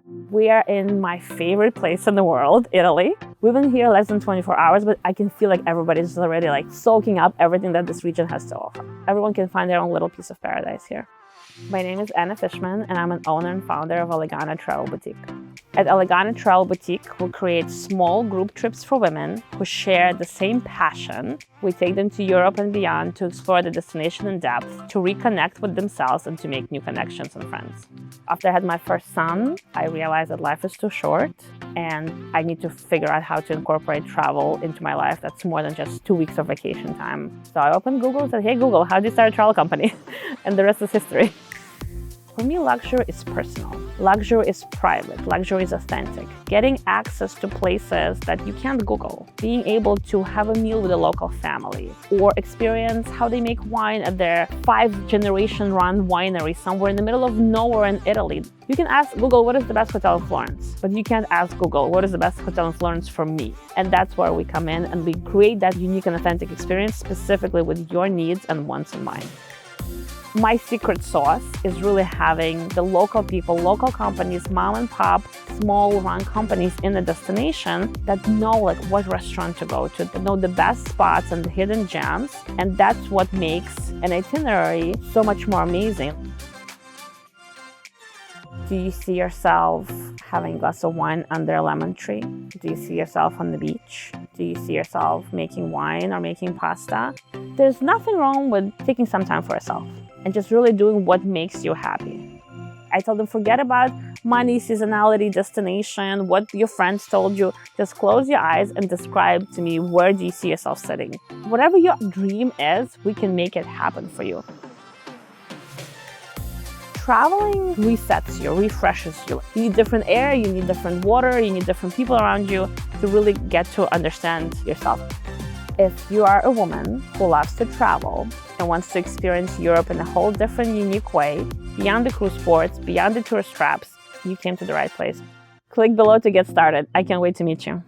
We are in my favorite place in the world, Italy. We've been here less than 24 hours, but I can feel like everybody's already soaking up everything that this region has to offer. Everyone can find their own little piece of paradise here. My name is Anna Fishman, and I'm an owner and founder of Olegana Travel Boutique. At Olegana Travel Boutique, we'll create small group trips for women who share the same passion. We take them to Europe and beyond to explore the destination in depth, to reconnect with themselves, and to make new connections and friends. After I had my first son, I realized that life is too short, and I need to figure out how to incorporate travel into my life that's more than just 2 weeks of vacation time. So I opened Google and said, hey Google, how do you start a travel company? And the rest is history. For me, luxury is personal. Luxury is private. Luxury is authentic. Getting access to places that you can't Google. Being able to have a meal with a local family or experience how they make wine at their 5-generation-run winery somewhere in the middle of nowhere in Italy. You can ask Google, what is the best hotel in Florence? But you can't ask Google, what is the best hotel in Florence for me? And that's where we come in and we create that unique and authentic experience specifically with your needs and wants in mind. My secret sauce is really having the local people, local companies, mom and pop, small run companies in the destination that know what restaurant to go to, that know the best spots and the hidden gems. And that's what makes an itinerary so much more amazing. Do you see yourself having a glass of wine under a lemon tree? Do you see yourself on the beach? Do you see yourself making wine or making pasta? There's nothing wrong with taking some time for yourself and just really doing what makes you happy. I told them, forget about money, seasonality, destination, what your friends told you. Just close your eyes and describe to me, where do you see yourself sitting? Whatever your dream is, we can make it happen for you. Traveling resets you, refreshes you. You need different air, you need different water, you need different people around you to really get to understand yourself. If you are a woman who loves to travel and wants to experience Europe in a whole different, unique way, beyond the cruise ports, beyond the tourist traps, you came to the right place. Click below to get started. I can't wait to meet you.